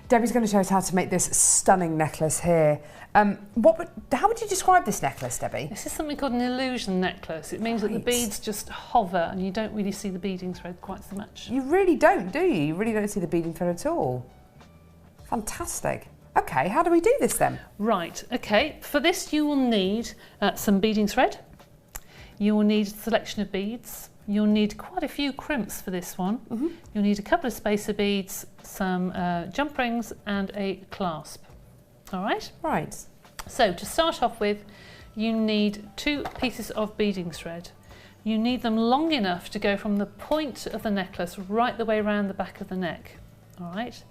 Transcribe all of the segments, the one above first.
Debbie's going to show us how to make this stunning necklace here. How would you describe this necklace, Debbie? This is something called an illusion necklace. It means that the beads just hover and you don't really see the beading thread quite so much. You really don't, do you? You really don't see the beading thread at all. Fantastic. Okay, how do we do this then? Right, okay. For this you will need some beading thread. You will need a selection of beads. You'll need quite a few crimps for this one. You'll need a couple of spacer beads, some jump rings and a clasp. All right? Right. So to start off with, you need 2 pieces of beading thread. You need them long enough to go from the point of the necklace right the way around the back of the neck. All right?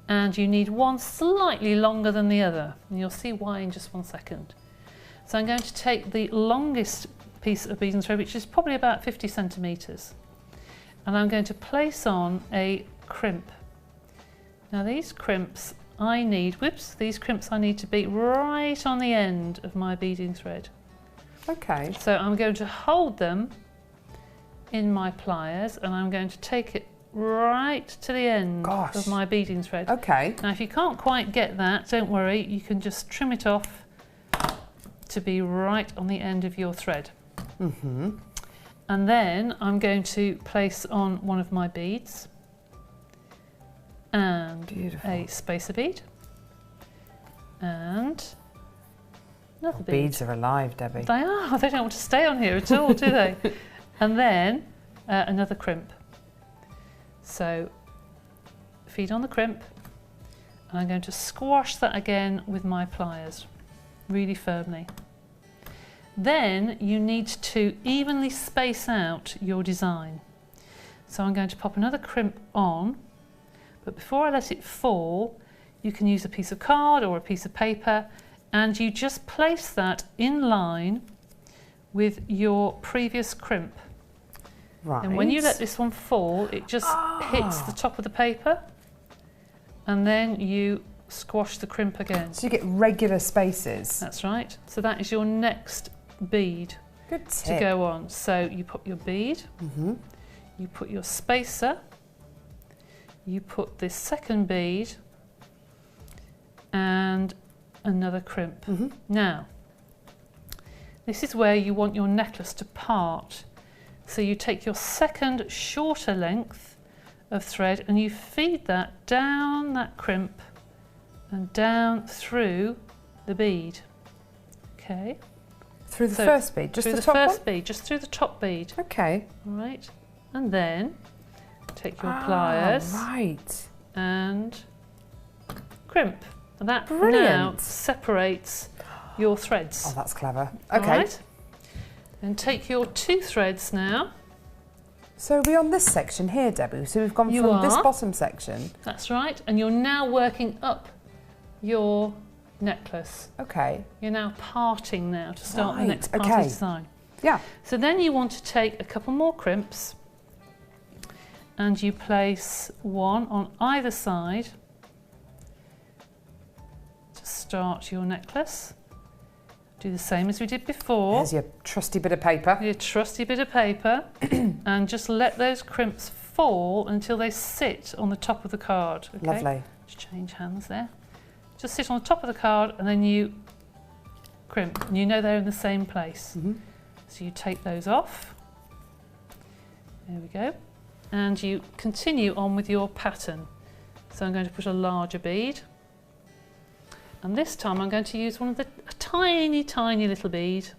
And you need one slightly longer than the other. And you'll see why in just one second. So I'm going to take the longest piece of beading thread, which is probably about 50 centimetres. And I'm going to place on a crimp. Now these crimps I need to be right on the end of my beading thread. Okay. So I'm going to hold them in my pliers and I'm going to take it right to the end of my beading thread. Okay. Now if you can't quite get that, don't worry, you can just trim it off to be right on the end of your thread. And then I'm going to place on one of my beads and a spacer bead and another bead. Beads are alive, Debbie. They are, they don't want to stay on here at all, do they? And then another crimp. So feed on the crimp and I'm going to squash that again with my pliers really firmly. Then you need to evenly space out your design. So I'm going to pop another crimp on, but before I let it fall, you can use a piece of card or a piece of paper and you just place that in line with your previous crimp. Right. And when you let this one fall, it just hits the top of the paper and then you squash the crimp again. So you get regular spaces. That's right. So that is your next bead to go on. So you put your bead, you put your spacer, you put this second bead and another crimp. Now, this is where you want your necklace to part. So you take your second shorter length of thread and you feed that down that crimp and down through the bead. Okay. Through the first bead, just through the the top first one? bead, just through the top bead. Okay. All right. And then take your pliers and crimp. And that now separates your threads. Oh, that's clever. All Okay. right. And take your 2 threads now. So we're on this section here, Debbie. So we've gone from this bottom section. That's right. And you're now working up your necklace. Okay. You're now parting now to start the next part of the design. Yeah. So then you want to take a couple more crimps and you place one on either side to start your necklace. Do the same as we did before. There's your trusty bit of paper. Your trusty bit of paper and just let those crimps fall until they sit on the top of the card. Okay? Lovely. Just change hands there. Just sit on the top of the card and then you crimp and you know they're in the same place. So you take those off. There we go. And you continue on with your pattern. So I'm going to put a larger bead. And this time I'm going to use a tiny, tiny little bead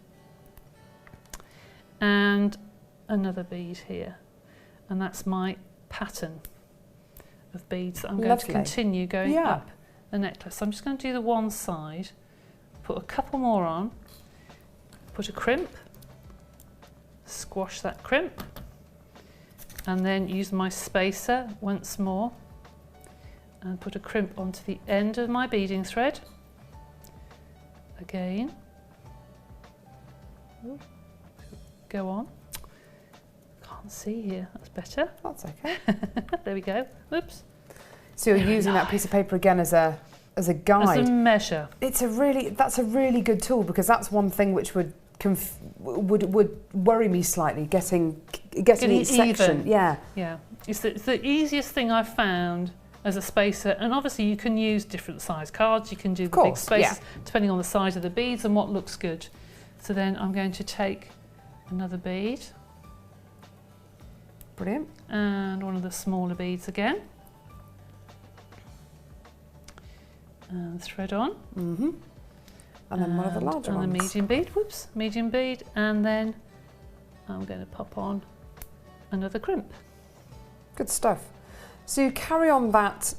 and another bead here. And that's my pattern of beads that I'm going to continue going up the necklace. So I'm just going to do the one side, put a couple more on, put a crimp, squash that crimp, and then use my spacer once more and put a crimp onto the end of my beading thread. Again. Ooh. Go on. Can't see here. That's better. That's okay. There we go. Oops. So you're using that piece of paper again as a guide. As a measure. That's a really good tool because that's one thing which would worry me slightly, getting each section. Even. Yeah. It's the easiest thing I've found as a spacer. And obviously you can use different size cards. You can do the big course, spaces yeah. depending on the size of the beads and what looks good. So then I'm going to take another bead. Brilliant. And one of the smaller beads again. And thread on. Mm-hmm. And then one of the larger ones. And the medium bead, whoops, medium bead. And then I'm going to pop on another crimp. Good stuff. So you carry on that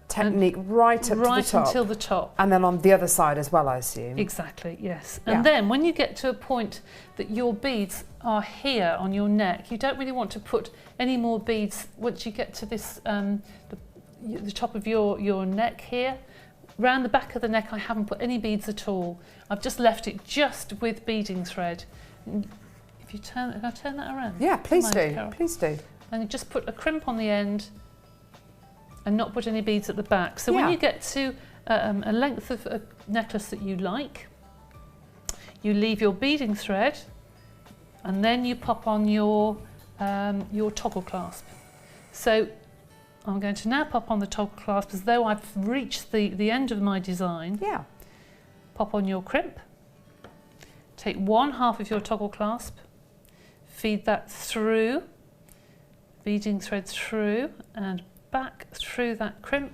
technique right up to the top. Right until the top. And then on the other side as well, I assume. Exactly, yes. And then when you get to a point that your beads are here on your neck, you don't really want to put any more beads once you get to this, the top of your neck here. Round the back of the neck, I haven't put any beads at all. I've just left it just with beading thread. If you turn, can I turn that around? Yeah, please do. Carol? Please do. And you just put a crimp on the end and not put any beads at the back. So when you get to a length of a necklace that you like, you leave your beading thread and then you pop on your toggle clasp. So I'm going to now pop on the toggle clasp as though I've reached the end of my design. Yeah. Pop on your crimp, take one half of your toggle clasp, feed that through, beading thread through and back through that crimp.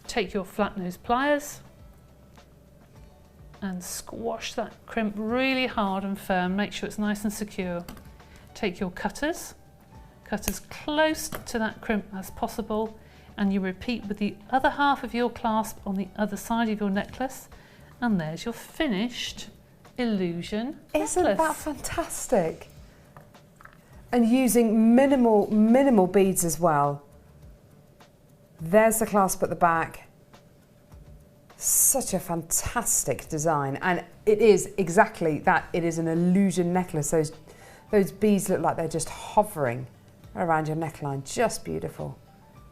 Take your flat nose pliers and squash that crimp really hard and firm, make sure it's nice and secure. Take your cutters, cut as close to that crimp as possible, and you repeat with the other half of your clasp on the other side of your necklace, and there's your finished illusion Isn't necklace. that fantastic? And using minimal beads as well. There's the clasp at the back. Such a fantastic design, and it is exactly that. It is an illusion necklace. Those beads look like they're just hovering around your neckline. Just beautiful.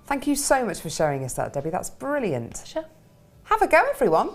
Thank you so much for showing us that, Debbie. That's brilliant. Sure. Have a go, everyone.